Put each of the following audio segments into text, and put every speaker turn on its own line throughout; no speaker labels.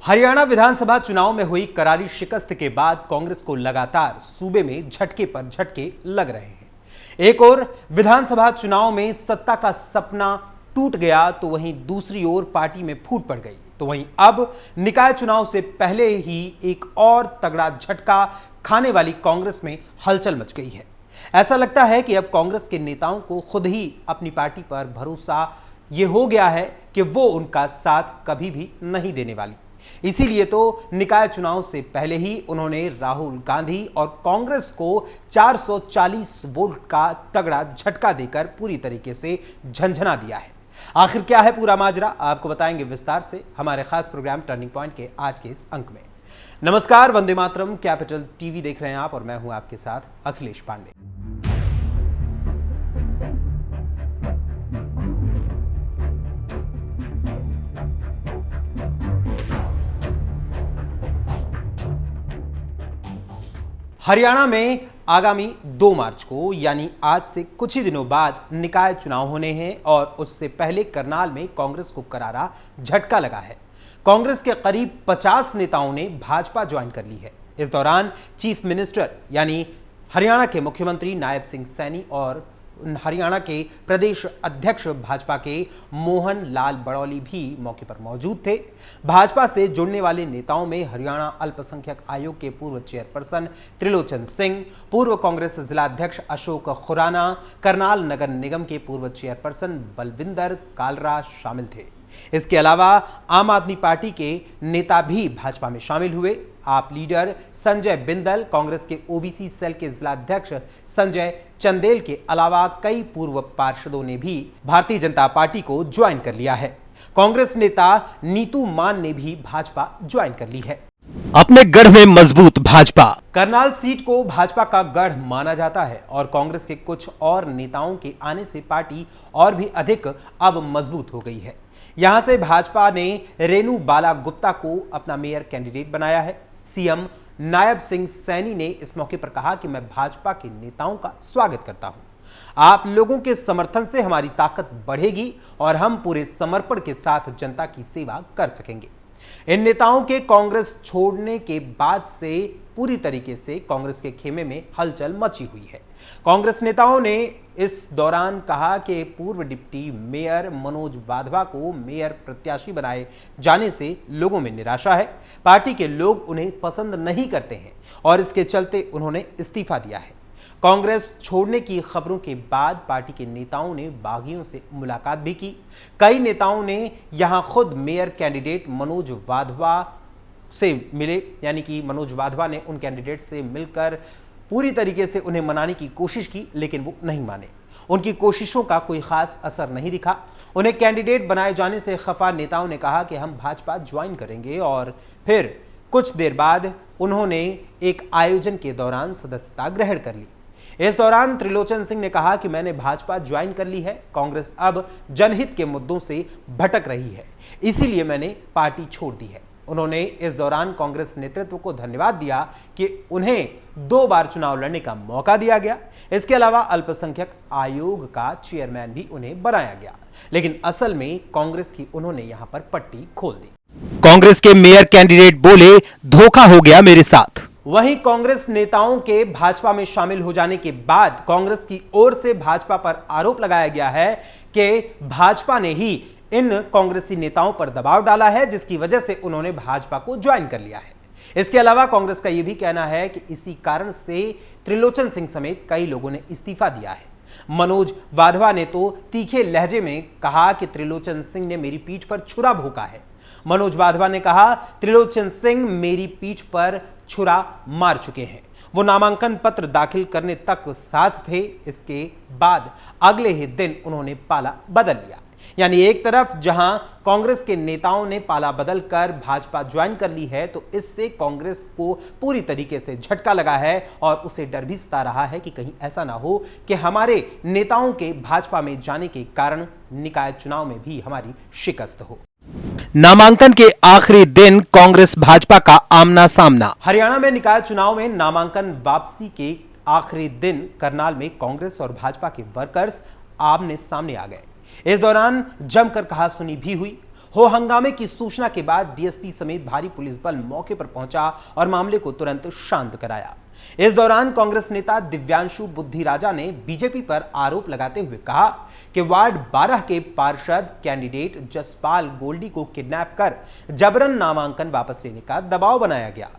हरियाणा विधानसभा चुनाव में हुई करारी शिकस्त के बाद कांग्रेस को लगातार सूबे में झटके पर झटके लग रहे हैं। एक ओर विधानसभा चुनाव में सत्ता का सपना टूट गया तो वहीं दूसरी ओर पार्टी में फूट पड़ गई। तो वहीं अब निकाय चुनाव से पहले ही एक और तगड़ा झटका खाने वाली कांग्रेस में हलचल मच गई है। ऐसा लगता है कि अब कांग्रेस के नेताओं को खुद ही अपनी पार्टी पर भरोसा ये हो गया है कि वो उनका साथ कभी भी नहीं देने वाली। इसीलिए तो निकाय चुनाव से पहले ही उन्होंने राहुल गांधी और कांग्रेस को 440 वोट का तगड़ा झटका देकर पूरी तरीके से झंझना दिया है। आखिर क्या है पूरा माजरा, आपको बताएंगे विस्तार से हमारे खास प्रोग्राम टर्निंग पॉइंट के आज के इस अंक में। नमस्कार, वंदे मातरम, कैपिटल टीवी देख रहे हैं आप और मैं हूं आपके साथ अखिलेश पांडे। हरियाणा में आगामी 2 मार्च को यानी आज से कुछ ही दिनों बाद निकाय चुनाव होने हैं और उससे पहले करनाल में कांग्रेस को करारा झटका लगा है। कांग्रेस के करीब 50 नेताओं ने भाजपा ज्वाइन कर ली है। इस दौरान चीफ मिनिस्टर यानी हरियाणा के मुख्यमंत्री नायब सिंह सैनी और हरियाणा के प्रदेश अध्यक्ष भाजपा के मोहन लाल बड़ौली भी मौके पर मौजूद थे। भाजपा से जुड़ने वाले नेताओं में हरियाणा अल्पसंख्यक आयोग के पूर्व चेयरपर्सन त्रिलोचन सिंह, पूर्व कांग्रेस जिलाध्यक्ष अशोक खुराना, करनाल नगर निगम के पूर्व चेयरपर्सन बलविंदर कालरा शामिल थे। इसके अलावा आम आदमी पार्टी के नेता भी भाजपा में शामिल हुए। आप लीडर संजय बिंदल, कांग्रेस के ओबीसी सेल के जिलाध्यक्ष संजय चंदेल के अलावा कई पूर्व पार्षदों ने भी भारतीय जनता पार्टी को ज्वाइन कर लिया है। कांग्रेस नेता नीतू मान ने भी भाजपा ज्वाइन कर ली है।
अपने गढ़ में मजबूत भाजपा।
करनाल सीट को भाजपा का गढ़ माना जाता है और कांग्रेस के कुछ और नेताओं के आने से पार्टी और भी अधिक अब मजबूत हो गई है। यहां से भाजपा ने रेणु बाला गुप्ता को अपना मेयर कैंडिडेट बनाया है। सीएम नायब सिंह सैनी ने इस मौके पर कहा कि मैं भाजपा के नेताओं का स्वागत करता हूं। आप लोगों के समर्थन से हमारी ताकत बढ़ेगी और हम पूरे समर्पण के साथ जनता की सेवा कर सकेंगे। इन नेताओं के कांग्रेस छोड़ने के बाद से पूरी तरीके से कांग्रेस के खेमे में हलचल मची हुई है। कांग्रेस नेताओं ने इस दौरान कहा कि पूर्व डिप्टी मेयर मनोज वाधवा को मेयर प्रत्याशी बनाए जाने से लोगों में निराशा है। पार्टी के लोग उन्हें पसंद नहीं करते हैं और इसके चलते उन्होंने इस्तीफा दिया है। कांग्रेस छोड़ने की खबरों के बाद पार्टी के नेताओं ने बागियों से मुलाकात भी की। कई नेताओं ने यहां खुद मेयर कैंडिडेट मनोज वाधवा से मिले, यानी कि मनोज वाधवा ने उन कैंडिडेट से मिलकर पूरी तरीके से उन्हें मनाने की कोशिश की, लेकिन वो नहीं माने। उनकी कोशिशों का कोई खास असर नहीं दिखा। उन्हें कैंडिडेट बनाए जाने से खफा नेताओं ने कहा कि हम भाजपा ज्वाइन करेंगे और फिर कुछ देर बाद उन्होंने एक आयोजन के दौरान सदस्यता ग्रहण कर ली। इस दौरान त्रिलोचन सिंह ने कहा कि मैंने भाजपा ज्वाइन कर ली है। कांग्रेस अब जनहित के मुद्दों से भटक रही है, इसीलिए मैंने पार्टी छोड़ दी है। उन्होंने इस दौरान कांग्रेस नेतृत्व को धन्यवाद दिया कि उन्हें 2 बार चुनाव लड़ने का मौका दिया गया। इसके अलावा अल्पसंख्यक आयोग का चेयरमैन भी उन्हें बनाया गया, लेकिन असल में कांग्रेस की उन्होंने यहां पर पट्टी खोल दी।
कांग्रेस के मेयर कैंडिडेट बोले, धोखा हो गया मेरे साथ।
वहीं कांग्रेस नेताओं के भाजपा में शामिल हो जाने के बाद कांग्रेस की ओर से भाजपा पर आरोप लगाया गया है कि भाजपा ने ही इन कांग्रेसी नेताओं पर दबाव डाला है, जिसकी वजह से उन्होंने भाजपा को ज्वाइन कर लिया है। इसके अलावा कांग्रेस का यह भी कहना है कि इसी कारण से त्रिलोचन सिंह समेत कई लोगों ने इस्तीफा दिया है। मनोज वाधवा ने तो तीखे लहजे में कहा कि त्रिलोचन सिंह ने मेरी पीठ पर छुरा भोंका है। मनोज वाधवा ने कहा, त्रिलोचन सिंह मेरी पीठ पर छुरा मार चुके हैं। वो नामांकन पत्र दाखिल करने तक साथ थे। इसके बाद अगले ही दिन उन्होंने पाला बदल लिया। यानी एक तरफ जहां कांग्रेस के नेताओं ने पाला बदलकर भाजपा ज्वाइन कर ली है, तो इससे कांग्रेस को पूरी तरीके से झटका लगा है और उसे डर भी सता रहा है कि कहीं ऐसा ना हो कि हमारे नेताओं के भाजपा में जाने के कारण निकाय चुनाव में भी हमारी शिकस्त हो।
नामांकन के आखिरी दिन कांग्रेस भाजपा का आमना सामना।
हरियाणा में निकाय चुनाव में नामांकन वापसी के आखिरी दिन करनाल में कांग्रेस और भाजपा के वर्कर्स आमने सामने आ गए। इस दौरान जमकर कहासुनी भी हुई। हो हंगामे की सूचना के बाद डीएसपी समेत भारी पुलिस बल मौके पर पहुंचा और मामले को तुरंत शांत कराया। इस दौरान कांग्रेस नेता दिव्यांशु बुद्धि राजा ने बीजेपी पर आरोप लगाते हुए कहा कि वार्ड 12 के पार्षद कैंडिडेट जसपाल गोल्डी को किडनैप कर जबरन नामांकन वापस लेने का दबाव बनाया गया।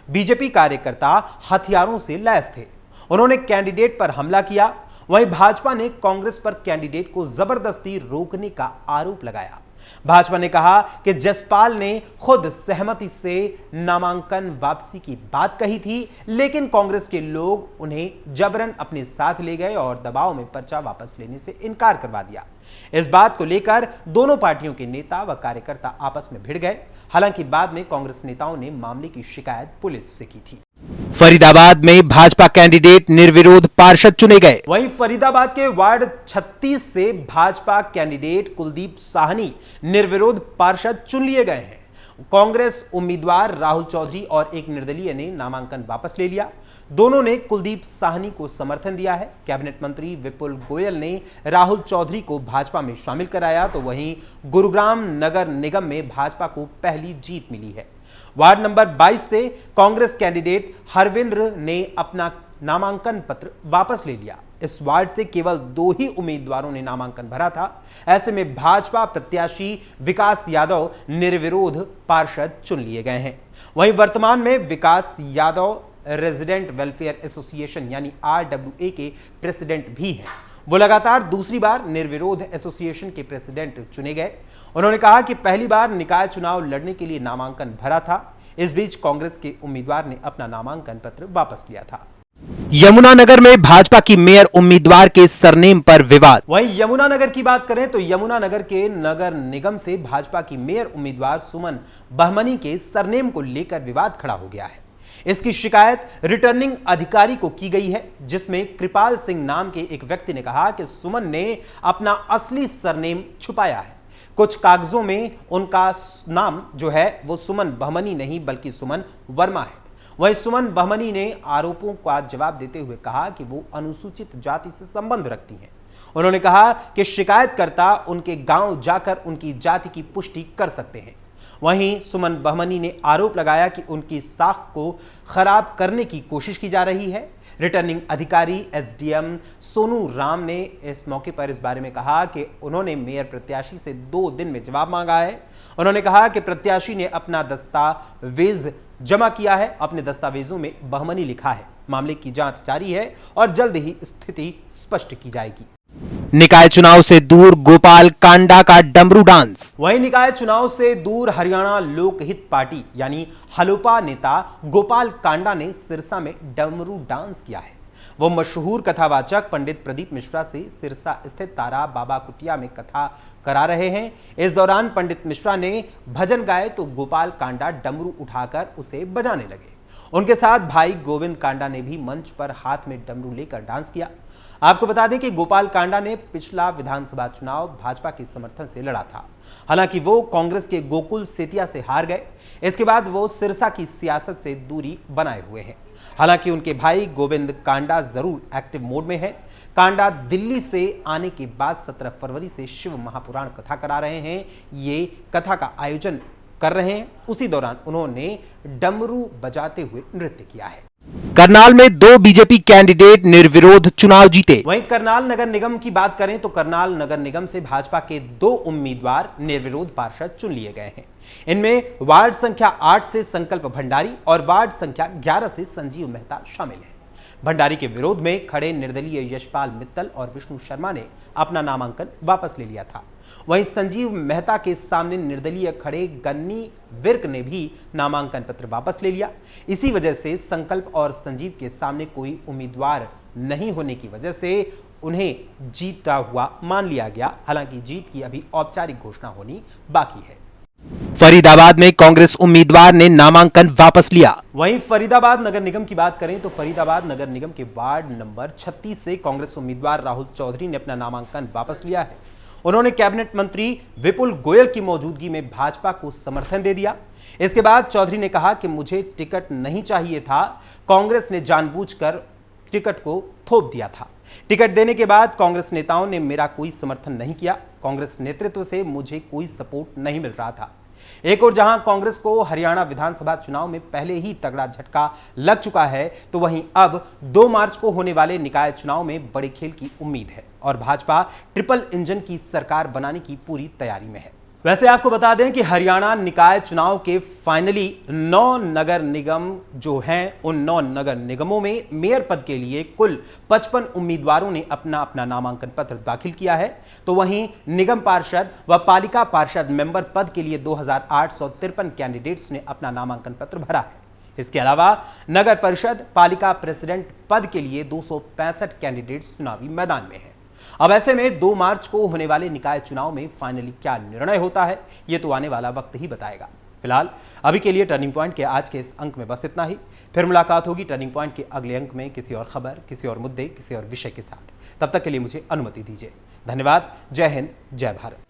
बीजेपी कार्यकर्ता हथियारों से लैस थे, उन्होंने कैंडिडेट पर हमला किया। वहीं भाजपा ने कांग्रेस पर कैंडिडेट को जबरदस्ती रोकने का आरोप लगाया। भाजपा ने कहा कि जसपाल ने खुद सहमति से नामांकन वापसी की बात कही थी, लेकिन कांग्रेस के लोग उन्हें जबरन अपने साथ ले गए और दबाव में पर्चा वापस लेने से इनकार करवा दिया। इस बात को लेकर दोनों पार्टियों के नेता व कार्यकर्ता आपस में भिड़ गए। हालांकि बाद में कांग्रेस नेताओं ने मामले की शिकायत पुलिस से की थी।
फरीदाबाद में भाजपा कैंडिडेट निर्विरोध पार्षद चुने गए।
वहीं फरीदाबाद के वार्ड 36 से भाजपा कैंडिडेट कुलदीप साहनी निर्विरोध पार्षद चुन लिए गए हैं। कांग्रेस उम्मीदवार राहुल चौधरी और एक निर्दलीय ने नामांकन वापस ले लिया। दोनों ने कुलदीप साहनी को समर्थन दिया है। कैबिनेट मंत्री विपुल गोयल ने राहुल चौधरी को भाजपा में शामिल कराया, तो वहीं गुरुग्राम नगर निगम में भाजपा को पहली जीत मिली है। वार्ड नंबर 22 से कांग्रेस कैंडिडेट हरविंद्र ने अपना नामांकन पत्र वापस ले लिया। इस वार्ड से केवल 2 ही उम्मीदवारों ने नामांकन भरा था। ऐसे में भाजपा प्रत्याशी विकास यादव निर्विरोध पार्षद चुन लिए गए हैं। वहीं वर्तमान में विकास यादव रेजिडेंट वेलफेयर एसोसिएशन यानी RWA के प्रेसिडेंट भी हैं। वो लगातार दूसरी बार निर्विरोध एसोसिएशन के प्रेसिडेंट चुने गए। उन्होंने कहा कि पहली बार निकाय चुनाव लड़ने के लिए नामांकन भरा था। इस बीच कांग्रेस के उम्मीदवार ने अपना नामांकन पत्र वापस लिया था।
यमुनानगर में भाजपा की मेयर उम्मीदवार के सरनेम पर विवाद।
वहीं यमुनानगर की बात करें तो यमुनानगर के नगर निगम से भाजपा की मेयर उम्मीदवार सुमन बहमनी के सरनेम को लेकर विवाद खड़ा हो गया है। इसकी शिकायत रिटर्निंग अधिकारी को की गई है, जिसमें कृपाल सिंह नाम के एक व्यक्ति ने कहा कि सुमन ने अपना असली सरनेम छुपाया है। कुछ कागजों में उनका नाम जो है वो सुमन बहमनी नहीं बल्कि सुमन वर्मा है। वहीं सुमन बहमनी ने आरोपों का जवाब देते हुए कहा कि वो अनुसूचित जाति से संबंध रखती हैं। उन्होंने कहा कि शिकायतकर्ता उनके गांव जाकर उनकी जाति की पुष्टि कर सकते हैं। वहीं सुमन बहमनी ने आरोप लगाया कि उनकी साख को खराब करने की कोशिश की जा रही है। रिटर्निंग अधिकारी SDM सोनू राम ने इस मौके पर इस बारे में कहा कि उन्होंने मेयर प्रत्याशी से 2 दिन में जवाब मांगा है। उन्होंने कहा कि प्रत्याशी ने अपना दस्तावेज जमा किया है, अपने दस्तावेजों में बहमनी लिखा है। मामले की जांच जारी है और जल्द ही स्थिति स्पष्ट की जाएगी।
निकाय चुनाव से दूर गोपाल कांडा का डमरू डांस।
वहीं निकाय चुनाव से दूर हरियाणा लोकहित पार्टी यानी हलोपा नेता गोपाल कांडा ने सिरसा में डमरू डांस किया है। वो मशहूर कथावाचक पंडित प्रदीप मिश्रा से सिरसा स्थित तारा बाबा कुटिया में कथा करा रहे हैं। इस दौरान पंडित मिश्रा ने भजन गाए तो गोपाल कांडा डमरू उठाकर उसे बजाने लगे। उनके साथ भाई गोविंद कांडा ने भी मंच पर हाथ में डमरू लेकर डांस किया। आपको बता दें कि गोपाल कांडा ने पिछला विधानसभा चुनाव भाजपा के समर्थन से लड़ा था। हालांकि वो कांग्रेस के गोकुल सेतिया से हार गए। इसके बाद वो सिरसा की सियासत से दूरी बनाए हुए हैं। हालांकि उनके भाई गोविंद कांडा जरूर एक्टिव मोड में है। कांडा दिल्ली से आने के बाद 17 फरवरी से शिव महापुराण कथा करा रहे हैं। ये कथा का आयोजन कर रहे हैं। उसी दौरान उन्होंने डमरू बजाते हुए नृत्य किया है।
करनाल में 2 बीजेपी कैंडिडेट निर्विरोध चुनाव जीते।
वहीं करनाल नगर निगम की बात करें तो करनाल नगर निगम से भाजपा के 2 उम्मीदवार निर्विरोध पार्षद चुन लिए गए हैं। इनमें वार्ड संख्या 8 से संकल्प भंडारी और वार्ड संख्या 11 से संजीव मेहता शामिल हैं। भंडारी के विरोध में खड़े निर्दलीय यशपाल मित्तल और विष्णु शर्मा ने अपना नामांकन वापस ले लिया था। वहीं संजीव मेहता के सामने निर्दलीय खड़े गन्नी विर्क ने भी नामांकन पत्र वापस ले लिया। इसी वजह से संकल्प और संजीव के सामने कोई उम्मीदवार नहीं होने की वजह से उन्हें जीता हुआ मान लिया गया। हालांकि जीत की अभी औपचारिक घोषणा होनी बाकी है।
फरीदाबाद में कांग्रेस उम्मीदवार ने नामांकन वापस लिया।
वहीं फरीदाबाद नगर निगम की बात करें तो फरीदाबाद नगर निगम के वार्ड नंबर 36 से कांग्रेस उम्मीदवार राहुल चौधरी ने अपना नामांकन वापस लिया है। उन्होंने कैबिनेट मंत्री विपुल गोयल की मौजूदगी में भाजपा को समर्थन दे दिया। इसके बाद चौधरी ने कहा कि मुझे टिकट नहीं चाहिए था, कांग्रेस ने जानबूझकर टिकट को थोप दिया था। टिकट देने के बाद कांग्रेस नेताओं ने मेरा कोई समर्थन नहीं किया। कांग्रेस नेतृत्व से मुझे कोई सपोर्ट नहीं मिल रहा था। एक और जहां कांग्रेस को हरियाणा विधानसभा चुनाव में पहले ही तगड़ा झटका लग चुका है, तो वहीं अब 2 मार्च को होने वाले निकाय चुनाव में बड़े खेल की उम्मीद है और भाजपा ट्रिपल इंजन की सरकार बनाने की पूरी तैयारी में है। वैसे आपको बता दें कि हरियाणा निकाय चुनाव के फाइनली 9 नगर निगम जो हैं, उन 9 नगर निगमों में मेयर पद के लिए कुल 55 उम्मीदवारों ने अपना अपना नामांकन पत्र दाखिल किया है। तो वहीं निगम पार्षद व पालिका पार्षद मेंबर पद के लिए 2853 कैंडिडेट्स ने अपना नामांकन पत्र भरा है। इसके अलावा नगर परिषद पालिका प्रेसिडेंट पद के लिए 265 कैंडिडेट्स चुनावी मैदान में हैं। अब ऐसे में 2 मार्च को होने वाले निकाय चुनाव में फाइनली क्या निर्णय होता है, यह तो आने वाला वक्त ही बताएगा। फिलहाल अभी के लिए टर्निंग पॉइंट के आज के इस अंक में बस इतना ही। फिर मुलाकात होगी टर्निंग पॉइंट के अगले अंक में किसी और खबर, किसी और मुद्दे, किसी और विषय के साथ। तब तक के लिए मुझे अनुमति दीजिए। धन्यवाद। जय हिंद, जय भारत।